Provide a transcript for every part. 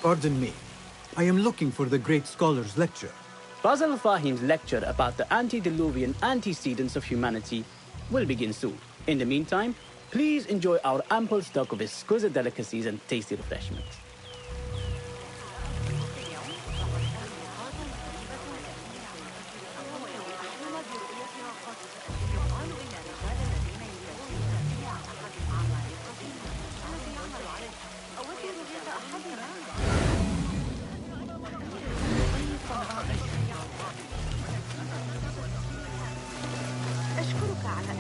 Pardon me. I am looking for the great scholar's lecture. Basil Fahim's lecture about the antediluvian antecedents of humanity will begin soon. In the meantime, please enjoy our ample stock of exquisite delicacies and tasty refreshments.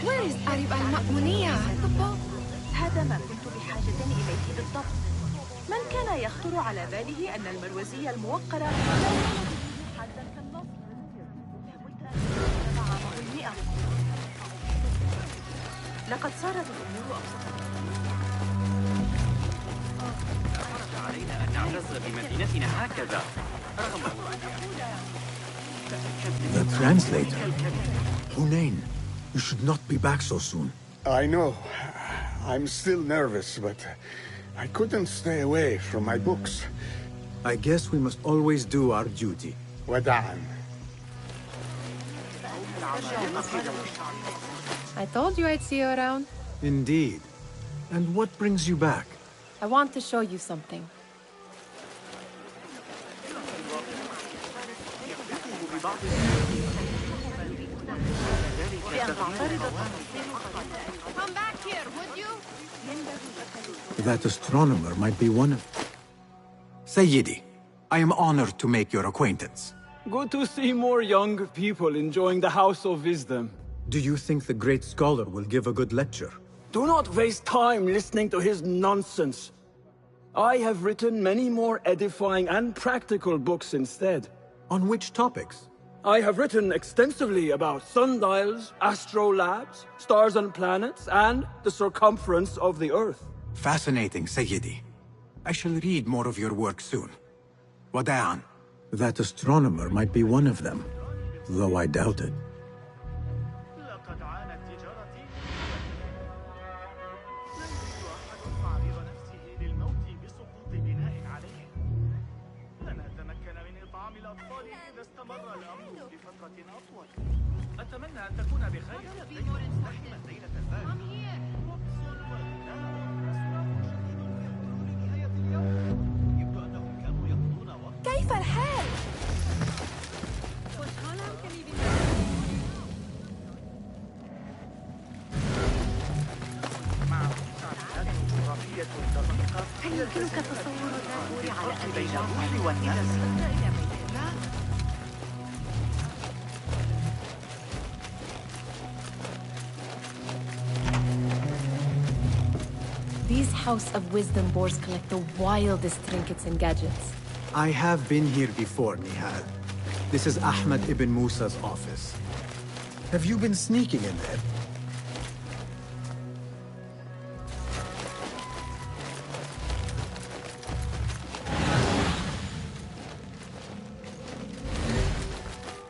Where is أريب المأمونية؟ هذا ما كنت بحاجة إليه بالضبط. من كان يخطر على باله أن المروزية الموقرة لا يوجد حدا كالنصر؟ لقد صارت الأمور أبسط. علينا أن نعتز بمدينتنا هكذا رغم The translator. Hunain, you should not be back so soon. I know. I'm still nervous, but I couldn't stay away from my books. I guess we must always do our duty. Wada'an. I told you I'd see you around. Indeed. And what brings you back? I want to show you something. Come back here, would you? That astronomer might be one of... Sayyidi, I am honored to make your acquaintance. Good to see more young people enjoying the House of Wisdom. Do you think the great scholar will give a good lecture? Do not waste time listening to his nonsense. I have written many more edifying and practical books instead. On which topics? I have written extensively about sundials, astrolabes, stars and planets, and the circumference of the Earth. Fascinating, Sayyidi. I shall read more of your work soon. Wada'an. That astronomer might be one of them, though I doubt it. كيف الحال؟ هل يمكنك تصور العبور على بين الروح والنفس؟ These House of Wisdom boards collect the wildest trinkets and gadgets. I have been here before, Nihal. This is Ahmed ibn Musa's office. Have you been sneaking in there?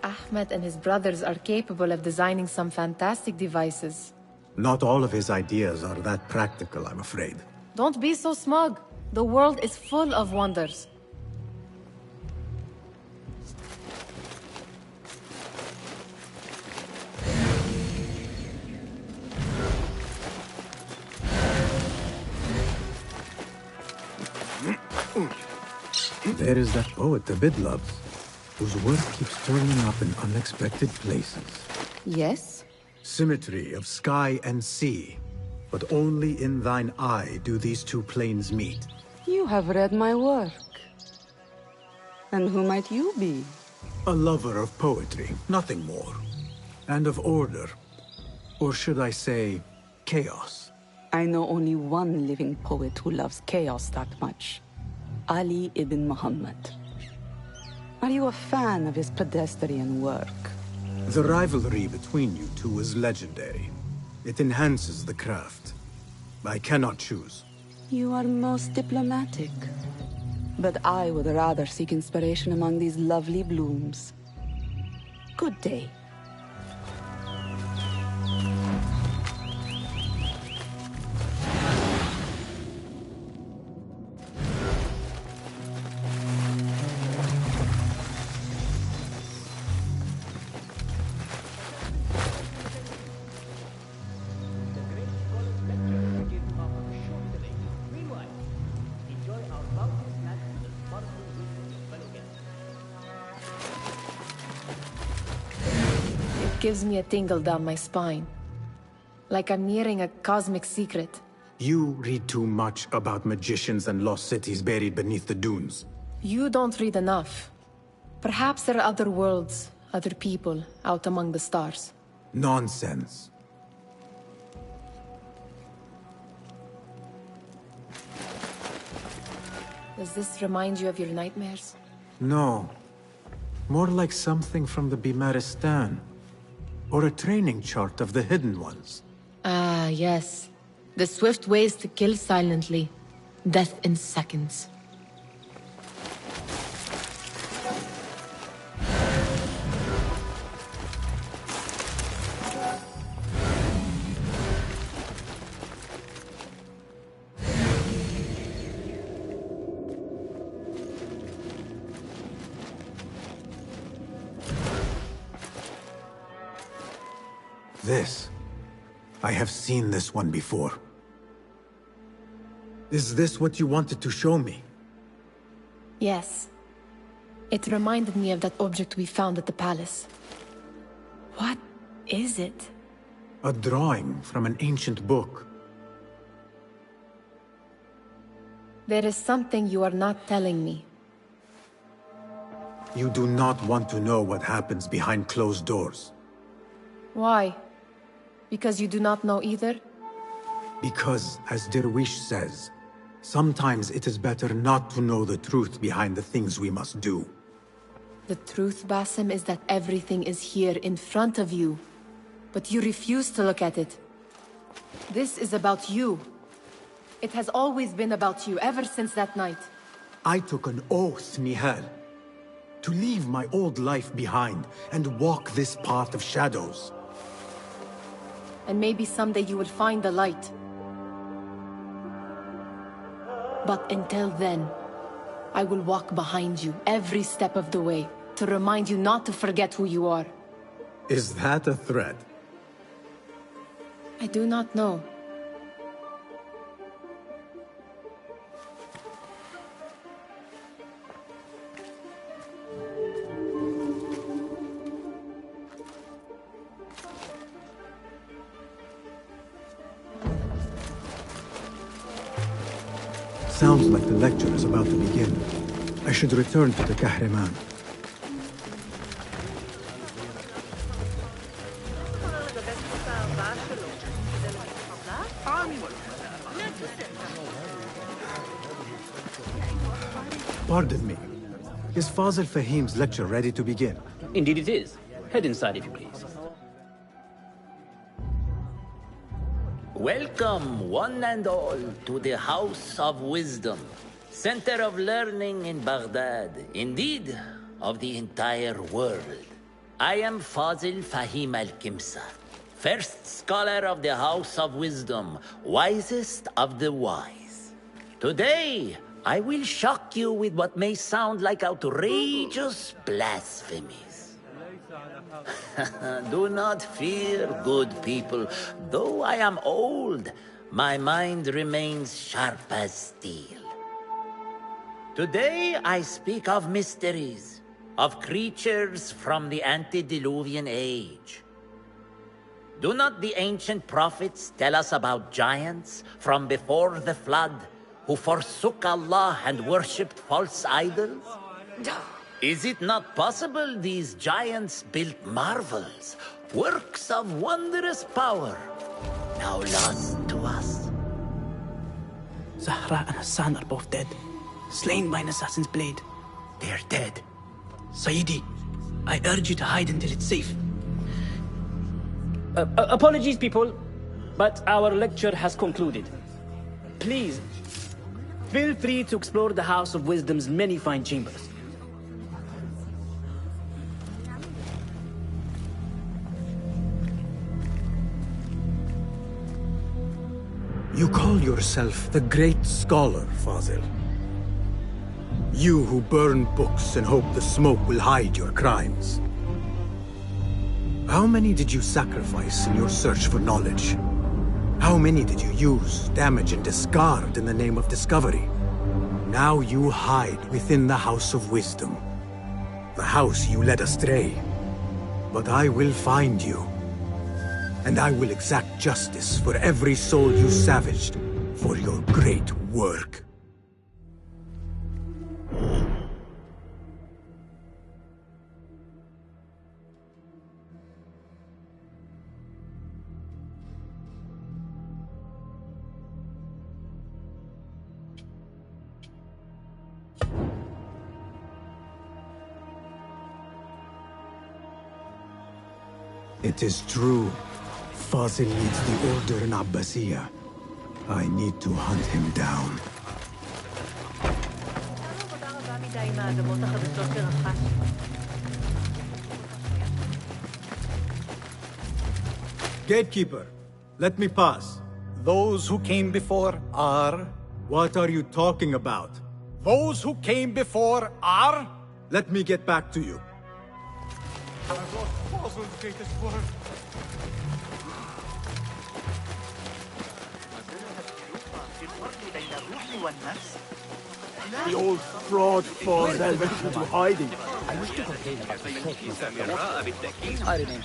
Ahmed and his brothers are capable of designing some fantastic devices. Not all of his ideas are that practical, I'm afraid. Don't be so smug. The world is full of wonders. There is that poet Abid loves, whose work keeps turning up in unexpected places. Yes? Symmetry of sky and sea, but only in thine eye do these two planes meet. You have read my work. And who might you be? A lover of poetry, nothing more. And of order. Or should I say, chaos. I know only one living poet who loves chaos that much. Ali ibn Muhammad. Are you a fan of his pedestrian work? The rivalry between you two is legendary. It enhances the craft. I cannot choose. You are most diplomatic. But I would rather seek inspiration among these lovely blooms. Good day. Gives me a tingle down my spine. Like I'm nearing a cosmic secret. You read too much about magicians and lost cities buried beneath the dunes. You don't read enough. Perhaps there are other worlds, other people, out among the stars. Nonsense. Does this remind you of your nightmares? No. More like something from the Bimaristan. Or a training chart of the Hidden Ones. Ah, yes. The swift ways to kill silently. Death in seconds. This. I have seen this one before. Is this what you wanted to show me? Yes. It reminded me of that object we found at the palace. What is it? A drawing from an ancient book. There is something you are not telling me. You do not want to know what happens behind closed doors. Why? Because you do not know either? Because, as Derwish says, sometimes it is better not to know the truth behind the things we must do. The truth, Basim, is that everything is here in front of you. But you refuse to look at it. This is about you. It has always been about you, ever since that night. I took an oath, Nihal, to leave my old life behind and walk this path of shadows. And maybe someday you will find the light. But until then, I will walk behind you every step of the way to remind you not to forget who you are. Is that a threat? I do not know. Sounds like the lecture is about to begin. I should return to the Kahraman. Pardon me. Is Fazil Fahim's lecture ready to begin? Indeed it is. Head inside if you please. Welcome, one and all, to the House of Wisdom, center of learning in Baghdad, indeed, of the entire world. I am Fazil Fahim al-Kimsa, first scholar of the House of Wisdom, wisest of the wise. Today, I will shock you with what may sound like outrageous blasphemies. Do not fear, good people. Though I am old, my mind remains sharp as steel. Today I speak of mysteries, of creatures from the antediluvian age. Do not the ancient prophets tell us about giants from before the flood who forsook Allah and worshipped false idols? Is it not possible these giants built marvels, works of wondrous power, now lost to us? Zahra and Hassan are both dead, slain by an assassin's blade. They're dead. Sayyidi, I urge you to hide until it's safe. Apologies, people. But our lecture has concluded. Please, feel free to explore the House of Wisdom's many fine chambers. You call yourself the Great Scholar, Fazil. You who burn books and hope the smoke will hide your crimes. How many did you sacrifice in your search for knowledge? How many did you use, damage, and discard in the name of discovery? Now you hide within the House of Wisdom. The house you led astray. But I will find you. And I will exact justice for every soul you savaged for your great work. It is true. Fazil leads the Order in Abbasiyah. I need to hunt him down. Gatekeeper, let me pass. Those who came before are... What are you talking about? Those who came before are... Let me get back to you. The old fraud falls went into hiding. I wish to complain about the I remain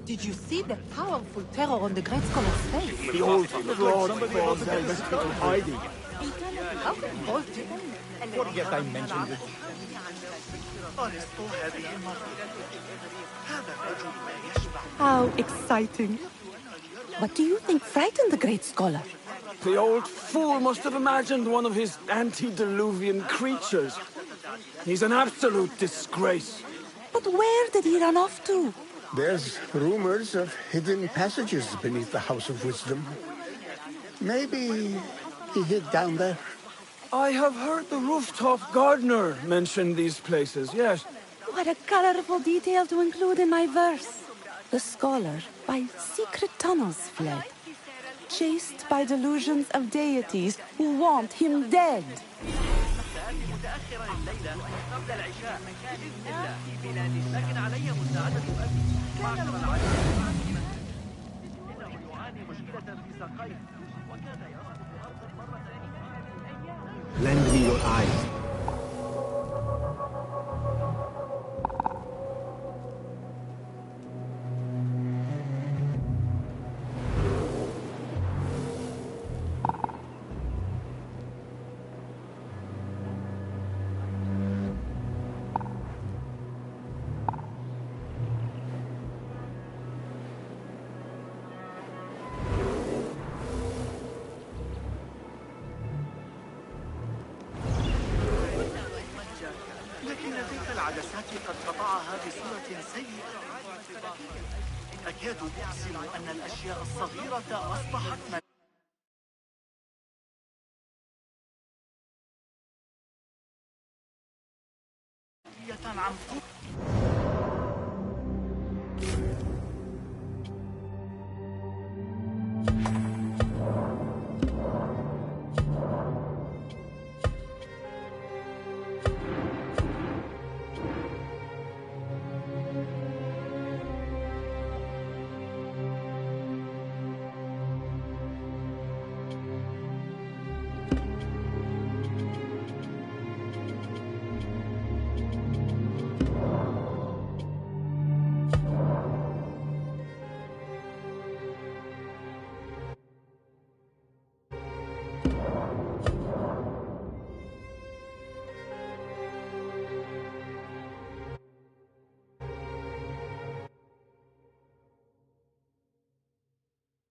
Did you see the powerful terror on the Great Scholar's face? The old fraud falls went into hiding. How can both Forget I mentioned it. How exciting. What do you think frightened the Great Scholar? The old fool must have imagined one of his antediluvian creatures. He's an absolute disgrace. But where did he run off to? There's rumors of hidden passages beneath the House of Wisdom. Maybe he hid down there. I have heard the rooftop gardener mention these places, yes. What a colorful detail to include in my verse. The scholar by secret tunnels fled, chased by delusions of deities who want him dead. Lend me your eyes. العدسات قد قطعها بصورة سيئة. أكاد أحسن أن الأشياء الصغيرة أصبحت عن